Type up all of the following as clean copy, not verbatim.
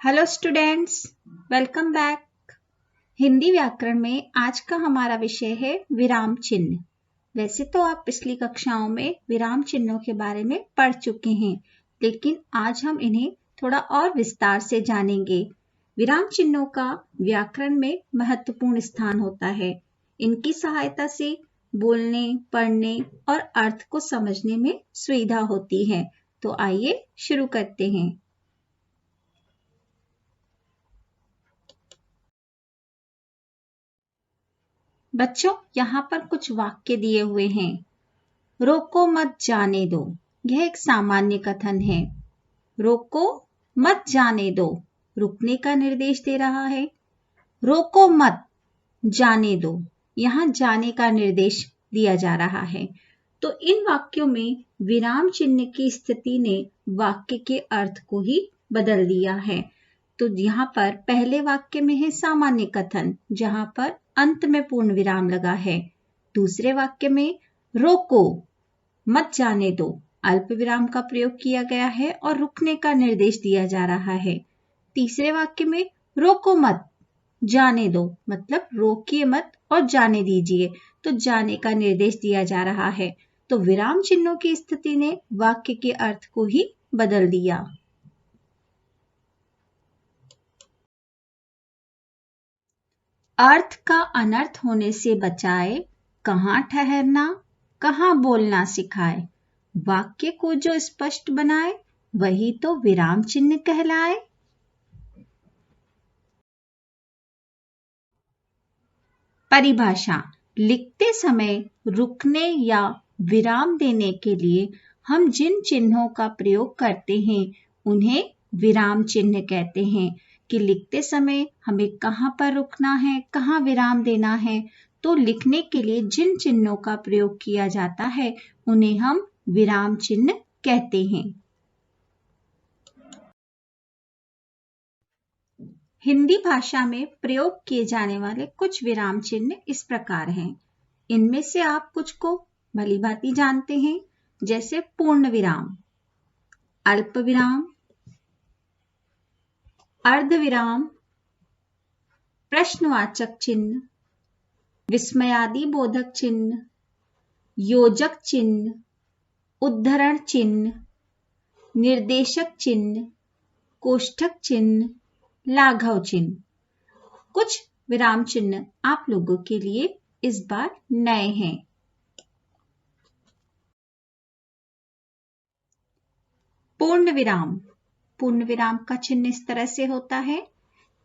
Hello students, welcome back. Hindi व्याकरण में आज का हमारा विषय है विराम चिन्ह। वैसे तो आप पिछली कक्षाओं में विराम चिन्हों के बारे में पढ़ चुके हैं, लेकिन आज हम इन्हें थोड़ा और विस्तार से जानेंगे। विराम चिन्हों का व्याकरण में महत्वपूर्ण स्थान होता है। इनकी सहायता से बोलने, पढ़ने और अर्थ को समझने में सुविधा होती है। तो आइए शुरू करते हैं। बच्चों, यहाँ पर कुछ वाक्य दिए हुए हैं। रोको मत जाने दो, यह एक सामान्य कथन है। रोको मत जाने दो, रुकने का निर्देश दे रहा है। रोको मत जाने दो, यहाँ जाने का निर्देश दिया जा रहा है। तो इन वाक्यों में विराम चिन्ह की स्थिति ने वाक्य के अर्थ को ही बदल दिया है। तो यहाँ पर पहले वाक्य में है सामान्य कथन, जहां पर अंत में पूर्ण विराम लगा है। दूसरे वाक्य में रोको मत जाने दो, अल्प विराम का प्रयोग किया गया है और रुकने का निर्देश दिया जा रहा है। तीसरे वाक्य में रोको मत जाने दो, मतलब रोकिए मत और जाने दीजिए, तो जाने का निर्देश दिया जा रहा है। तो विराम चिन्हों की स्थिति ने वाक्य के अर्थ को ही बदल दिया। अर्थ का अनर्थ होने से बचाए, कहाँ ठहरना, कहाँ बोलना सिखाए। वाक्य को जो स्पष्ट बनाए, वही तो विराम चिन्ह कहलाए। परिभाषा: लिखते समय रुकने या विराम देने के लिए हम जिन चिन्हों का प्रयोग करते हैं, उन्हें विराम चिन्ह कहते हैं। कि लिखते समय हमें कहाँ पर रुकना है, कहाँ विराम देना है, तो लिखने के लिए जिन चिन्हों का प्रयोग किया जाता है, उन्हें हम विराम चिन्ह कहते हैं। हिंदी भाषा में प्रयोग किए जाने वाले कुछ विराम चिन्ह इस प्रकार हैं। इनमें से आप कुछ को भली भांति जानते हैं, जैसे पूर्ण विराम, अल्प विराम, अर्ध विराम, प्रश्नवाचक चिन्ह, विस्मयादि बोधक चिन्ह, योजक चिन्ह, उद्धरण चिन्ह, निर्देशक चिन्ह, कोष्ठक चिन्ह, लाघव चिन्ह। कुछ विराम चिन्ह आप लोगों के लिए इस बार नए हैं। पूर्ण विराम। पूर्ण विराम का चिन्ह इस तरह से होता है।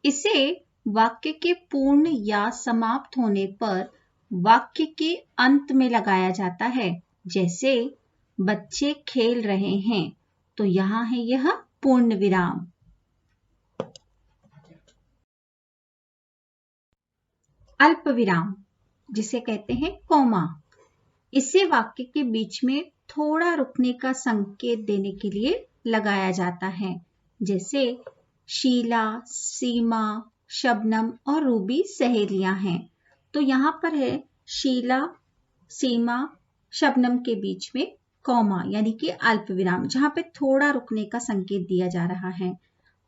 इसे वाक्य के पूर्ण या समाप्त होने पर वाक्य के अंत में लगाया जाता है। जैसे बच्चे खेल रहे हैं, तो यहां है यह पूर्ण विराम। अल्प विराम, जिसे कहते हैं कॉमा, इसे वाक्य के बीच में थोड़ा रुकने का संकेत देने के लिए लगाया जाता है। जैसे शीला, सीमा, शबनम और रूबी सहेलियां हैं, तो यहां पर है शीला, सीमा, शबनम के बीच में कॉमा, यानी कि अल्प विराम, जहां पे थोड़ा रुकने का संकेत दिया जा रहा है।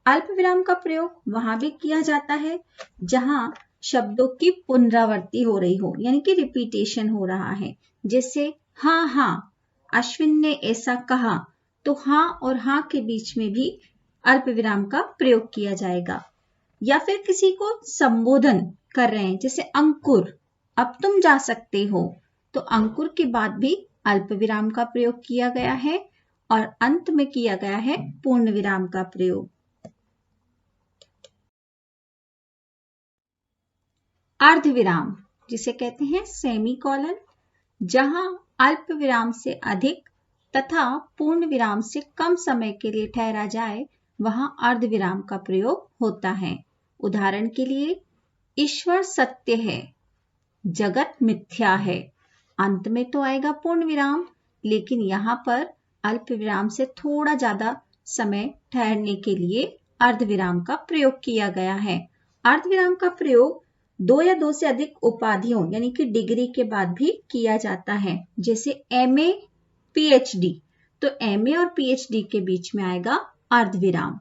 अल्प विराम का प्रयोग वहां भी किया जाता है जहां शब्दों की पुनरावृत्ति हो रही हो, यानी कि रिपीटेशन हो रहा है। जैसे हाँ हाँ, अश्विन ने ऐसा कहा, तो हाँ और हाँ के बीच में भी अल्प विराम का प्रयोग किया जाएगा। या फिर किसी को संबोधन कर रहे हैं, जैसे अंकुर, अब तुम जा सकते हो, तो अंकुर के बाद भी अल्प विराम का प्रयोग किया गया है और अंत में किया गया है पूर्ण विराम का प्रयोग। अर्ध विराम, जिसे कहते हैं सेमीकोलन, जहां अल्प विराम से अधिक तथा पूर्ण विराम से कम समय के लिए ठहरा जाए, वहां अर्ध विराम का प्रयोग होता है। उदाहरण के लिए, ईश्वर सत्य है, जगत मिथ्या है। अंत में तो आएगा पूर्ण विराम, लेकिन यहां पर अल्प विराम से थोड़ा ज्यादा समय ठहरने के लिए अर्ध विराम का प्रयोग किया गया है। अर्ध विराम का प्रयोग दो या दो से अधिक उपाधियों, यानी कि डिग्री के बाद भी किया जाता है। जैसे एमए, पीएचडी, तो एमए और पीएचडी के बीच में आएगा अर्ध विराम।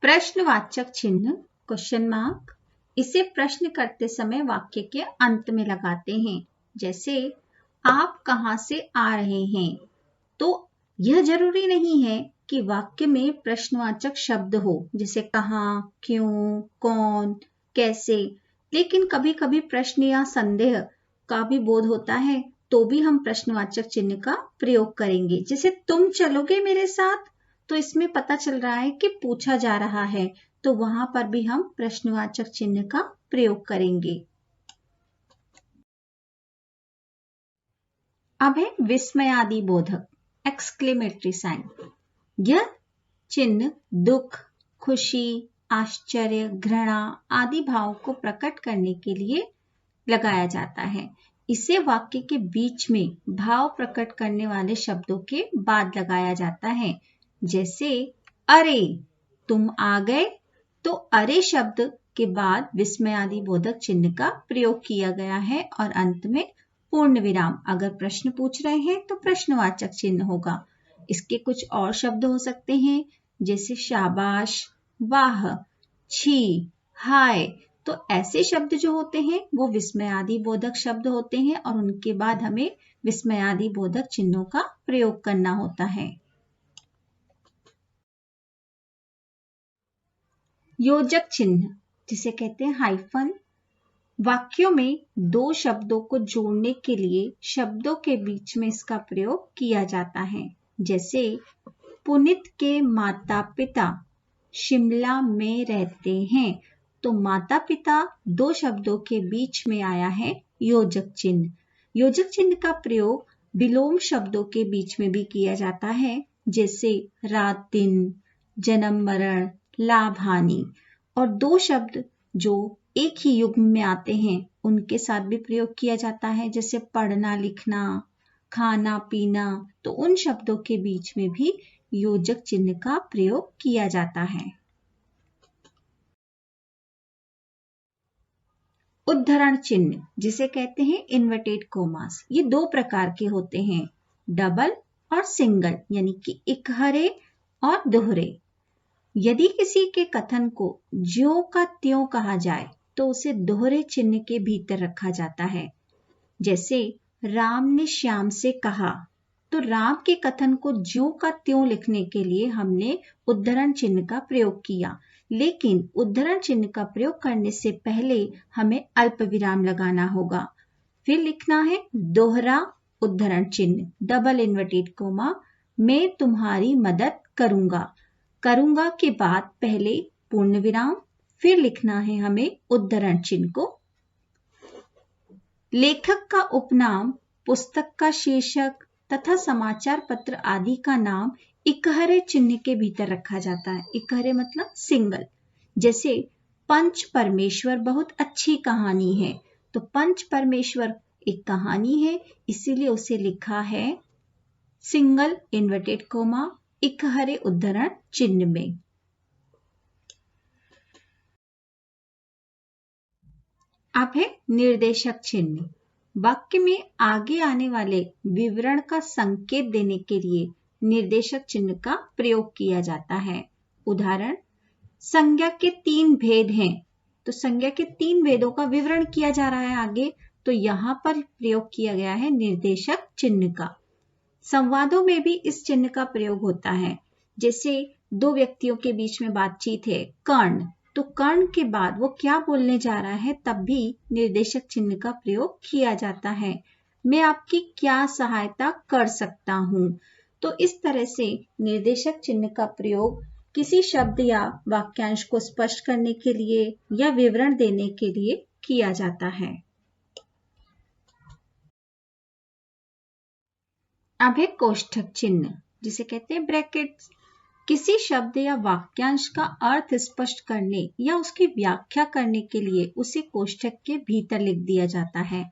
प्रश्नवाचक चिन्ह क्वेश्चन मार्क, इसे प्रश्न करते समय वाक्य के अंत में लगाते हैं। जैसे आप कहां से आ रहे हैं, तो यह जरूरी नहीं है कि वाक्य में प्रश्नवाचक शब्द हो, जैसे कहां, क्यों, कौन, कैसे। लेकिन कभी कभी प्रश्न या संदेह का भी बोध होता है, तो भी हम प्रश्नवाचक चिन्ह का प्रयोग करेंगे। जैसे तुम चलोगे मेरे साथ, तो इसमें पता चल रहा है कि पूछा जा रहा है, तो वहां पर भी हम प्रश्नवाचक चिन्ह का प्रयोग करेंगे। अब है विस्मयादि बोधक, एक्सक्लेमेटरी साइन। यह चिन्ह दुख, खुशी, आश्चर्य, घृणा आदि भाव को प्रकट करने के लिए लगाया जाता है। इसे वाक्य के बीच में भाव प्रकट करने वाले शब्दों के बाद लगाया जाता है। जैसे अरे तुम आ गए, तो अरे शब्द के बाद विस्मयादि बोधक चिन्ह का प्रयोग किया गया है और अंत में पूर्ण विराम। अगर प्रश्न पूछ रहे हैं तो प्रश्नवाचक चिन्ह होगा। इसके कुछ और शब्द हो सकते हैं, जैसे शाबाश, वाह, छी, हाय। तो ऐसे शब्द जो होते हैं वो विस्मयादि बोधक शब्द होते हैं और उनके बाद हमें विस्मयादि बोधक चिन्हों का प्रयोग करना होता है। योजक चिन्ह, जिसे कहते हैं हाइफन, वाक्यों में दो शब्दों को जोड़ने के लिए शब्दों के बीच में इसका प्रयोग किया जाता है। जैसे पुनीत के माता पिता शिमला में रहते हैं, तो माता पिता दो शब्दों के बीच में आया है योजक चिन्ह। योजक चिन्ह का प्रयोग विलोम शब्दों के बीच में भी किया जाता है, जैसे रात दिन, जन्म मरण, लाभ हानि। और दो शब्द जो एक ही युग्म में आते हैं उनके साथ भी प्रयोग किया जाता है, जैसे पढ़ना लिखना, खाना पीना। तो उन शब्दों के बीच में भी योजक चिन्ह का प्रयोग किया जाता है। उद्धरण चिन्ह, जिसे कहते हैं इन्वर्टेड कोमास, ये दो प्रकार के होते हैं, डबल और सिंगल, यानी कि इकहरे और दोहरे। यदि किसी के कथन को ज्यों का त्यों कहा जाए तो उसे दोहरे चिन्ह के भीतर रखा जाता है। जैसे राम ने श्याम से कहा, तो राम के कथन को ज्यों का त्यों लिखने के लिए हमने उद्धरण चिन्ह का प्रयोग किया। लेकिन उद्धरण चिन्ह का प्रयोग करने से पहले हमें अल्प विराम लगाना होगा। फिर लिखना है दोहरा उद्धरण चिन्ह, डबल इन्वर्टेड कोमा, मैं तुम्हारी मदद करूंगा। करूंगा के बाद पहले पूर्ण विराम, फिर लिखना है हमें उद्धरण चिन्ह को। लेखक का उपनाम, पुस्तक का शीर्षक तथा समाचार पत्र आदि का नाम इकहरे चिन्ह के भीतर रखा जाता है। इकहरे मतलब सिंगल। जैसे पंच परमेश्वर बहुत अच्छी कहानी है, तो पंच परमेश्वर एक कहानी है, इसीलिए उसे लिखा है सिंगल इन्वर्टेड कोमा इकहरे उद्धरण चिन्ह में। अब है निर्देशक चिन्ह। वाक्य में आगे आने वाले विवरण का संकेत देने के लिए निर्देशक चिन्ह का प्रयोग किया जाता है। उदाहरण, संज्ञा के 3 भेद हैं, तो संज्ञा के 3 भेदों का विवरण किया जा रहा है आगे, तो यहां पर प्रयोग किया गया है निर्देशक चिन्ह का। संवादों में भी इस चिन्ह का प्रयोग होता है। जैसे दो व्यक्तियों के बीच में बातचीत है, कर्ण, तो कर्ण के बाद वो क्या बोलने जा रहा है तब भी निर्देशक चिन्ह का प्रयोग किया जाता है। मैं आपकी क्या सहायता कर सकता हूं। तो इस तरह से निर्देशक चिन्ह का प्रयोग किसी शब्द या वाक्यांश को स्पष्ट करने के लिए या विवरण देने के लिए किया जाता है। अब है कोष्ठक चिन्ह, जिसे कहते हैं ब्रैकेट्स। किसी शब्द या वाक्यांश का अर्थ स्पष्ट करने या उसकी व्याख्या करने के लिए उसे कोष्ठक के भीतर लिख दिया जाता है।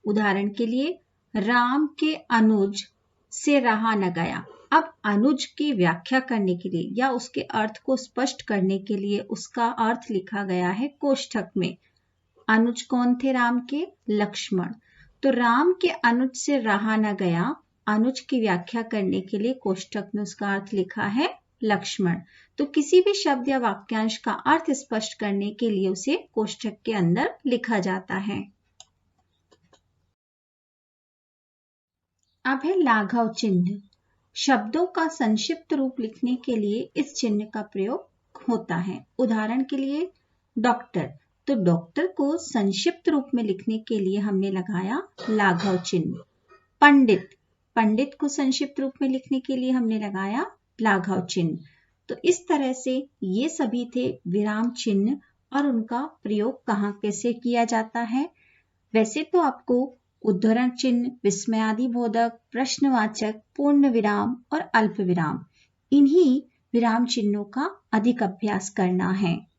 उदाहरण के लिए, राम के अनुज से रहा न गया। अब अनुज की व्याख्या करने के लिए या उसके अर्थ को स्पष्ट करने के लिए उसका अर्थ लिखा गया है कोष्ठक में। अनुज कौन थे राम के? लक्ष्मण। तो राम के अनुज से रहा न गया, अनुज की व्याख्या करने के लिए कोष्ठक में उसका अर्थ लिखा है लक्ष्मण। तो किसी भी शब्द या वाक्यांश का अर्थ स्पष्ट करने के लिए उसे कोष्ठक के अंदर लिखा जाता है। अब है लाघव चिन्ह। शब्दों का संक्षिप्त रूप लिखने के लिए इस चिन्ह का प्रयोग होता है। उदाहरण के लिए डॉक्टर, तो डॉक्टर को संक्षिप्त रूप में लिखने के लिए हमने लगाया लाघव चिन्ह। पंडित, पंडित को संक्षिप्त रूप में लिखने के लिए हमने लगाया लाघव चिन्ह। तो इस तरह से ये सभी थे विराम चिन्ह और उनका प्रयोग कहाँ कैसे किया जाता है। वैसे तो आपको उद्धरण चिन्ह, विस्मयादिबोधक, प्रश्नवाचक, पूर्ण विराम और अल्प विराम, इन्हीं विराम चिन्हों का अधिक अभ्यास करना है।